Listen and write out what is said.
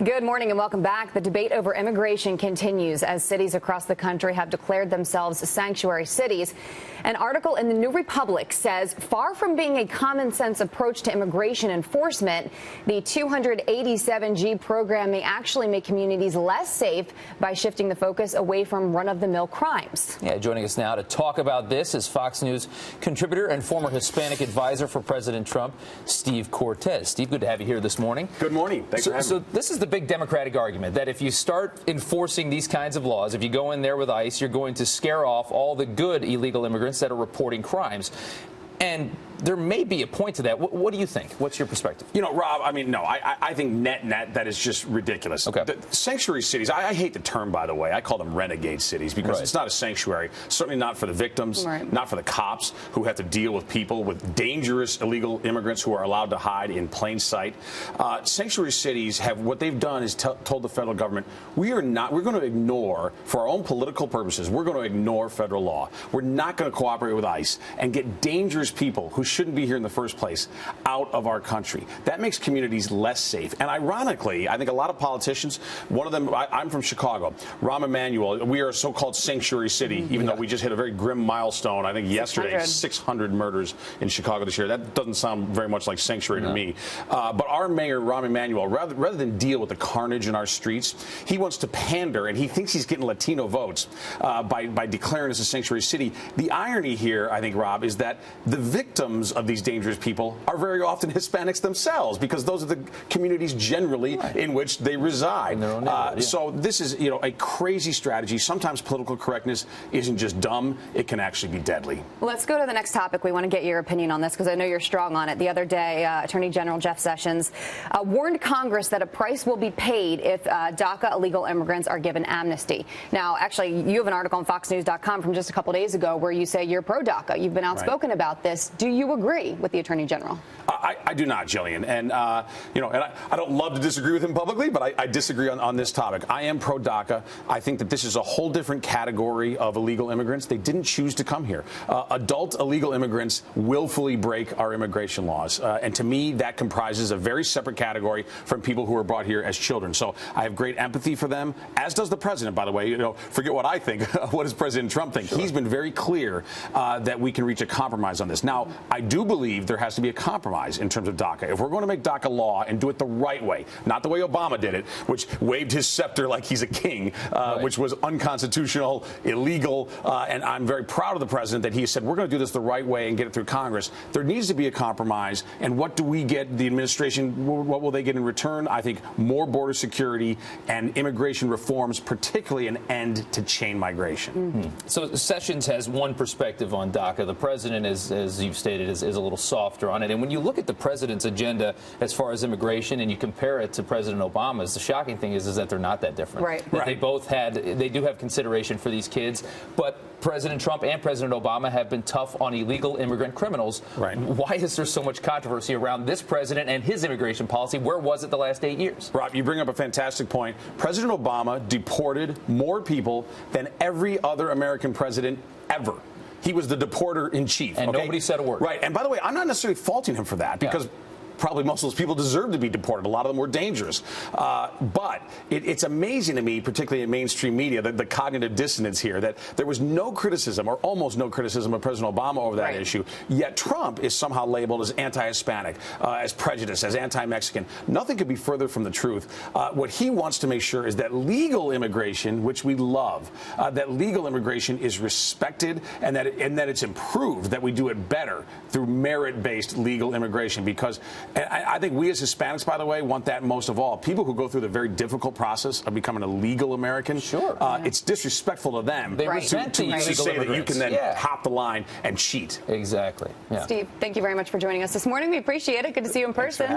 Good morning and welcome back. The debate over immigration continues as cities across the country have declared themselves sanctuary cities. An article in the New Republic says far from being a common sense approach to immigration enforcement, the 287G program may actually make communities less safe by shifting the focus away from run-of-the-mill crimes. Yeah, joining us now to talk about this is Fox News contributor and former Hispanic advisor for President Trump, Steve Cortes. Steve, good to have you here this morning. Good morning. Thanks for having me. So this is the big Democratic argument that if you start enforcing these kinds of laws, if you go in there with ICE, you're going to scare off all the good illegal immigrants that are reporting crimes. And there may be a point to that. What do you think? What's your perspective? You know, Rob, I mean, no, I think net that is just ridiculous. Okay. The sanctuary cities, I hate the term, by the way. I call them renegade cities because it's not a sanctuary, certainly not for the victims, not for the cops who have to deal with people, with dangerous illegal immigrants who are allowed to hide in plain sight. Sanctuary cities have, what they've done is told the federal government, we're going to ignore, for our own political purposes, we're going to ignore federal law. We're not going to cooperate with ICE and get dangerous people who shouldn't be here in the first place out of our country. That makes communities less safe. And ironically, I think a lot of politicians, one of them, I'm from Chicago, Rahm Emanuel, we are a so-called sanctuary city, even though we just hit a very grim milestone, I think yesterday, 600 murders in Chicago this year. That doesn't sound very much like sanctuary to me. But our mayor, Rahm Emanuel, rather than deal with the carnage in our streets, he wants to pander, and he thinks he's getting Latino votes by declaring us a sanctuary city. The irony here, I think, Rob, is that the victims of these dangerous people are very often Hispanics themselves, because those are the communities generally in which they reside. So this is, a crazy strategy. Sometimes political correctness isn't just dumb, it can actually be deadly. Let's go to the next topic. We want to get your opinion on this because I know you're strong on it. The other day, Attorney General Jeff Sessions warned Congress that a price will be paid if DACA illegal immigrants are given amnesty. Now, actually, you have an article on FoxNews.com from just a couple days ago where you say you're pro-DACA. You've been outspoken about this. Do you agree with the Attorney General? I do not, Jillian. And, I don't love to disagree with him publicly, but I disagree on this topic. I am pro-DACA. I think that this is a whole different category of illegal immigrants. They didn't choose to come here. Adult illegal immigrants willfully break our immigration laws. And to me, that comprises a very separate category from people who are brought here as children. So I have great empathy for them, as does the president, by the way. Forget what I think. What does President Trump think? Sure. He's been very clear that we can reach a compromise on this. Now, I do believe there has to be a compromise in terms of DACA. If we're going to make DACA law and do it the right way, not the way Obama did it, which waved his scepter like he's a king, which was unconstitutional, illegal, and I'm very proud of the president that he said we're going to do this the right way and get it through Congress. There needs to be a compromise, and what do we get, the administration, what will they get in return? I think more border security and immigration reforms, particularly an end to chain migration. So Sessions has one perspective on DACA. The president, as you've stated, is a little softer on it. And when you look at the president's agenda as far as immigration and you compare it to President Obama's, the shocking thing is that they're not that different. That they both they do have consideration for these kids, but President Trump and President Obama have been tough on illegal immigrant criminals. Why is there so much controversy around this president and his immigration policy? Where was it the last 8 years? Rob, you bring up a fantastic point. President Obama deported more people than every other American president ever. He was the deporter in chief. And nobody said a word. Right. And by the way, I'm not necessarily faulting him for that because probably most of those people deserve to be deported. A lot of them were dangerous. But it's amazing to me, particularly in mainstream media, the cognitive dissonance here, that there was no criticism or almost no criticism of President Obama over that issue. Yet Trump is somehow labeled as anti-Hispanic, as prejudiced, as anti-Mexican. Nothing could be further from the truth. What he wants to make sure is that legal immigration, which we love, that legal immigration is respected and that it's improved, that we do it better through merit-based legal immigration. Because I think we as Hispanics, by the way, want that most of all. People who go through the very difficult process of becoming a legal American, it's disrespectful to them to say that you can then hop the line and cheat. Exactly. Steve, thank you very much for joining us this morning. We appreciate it. Good to see you in person.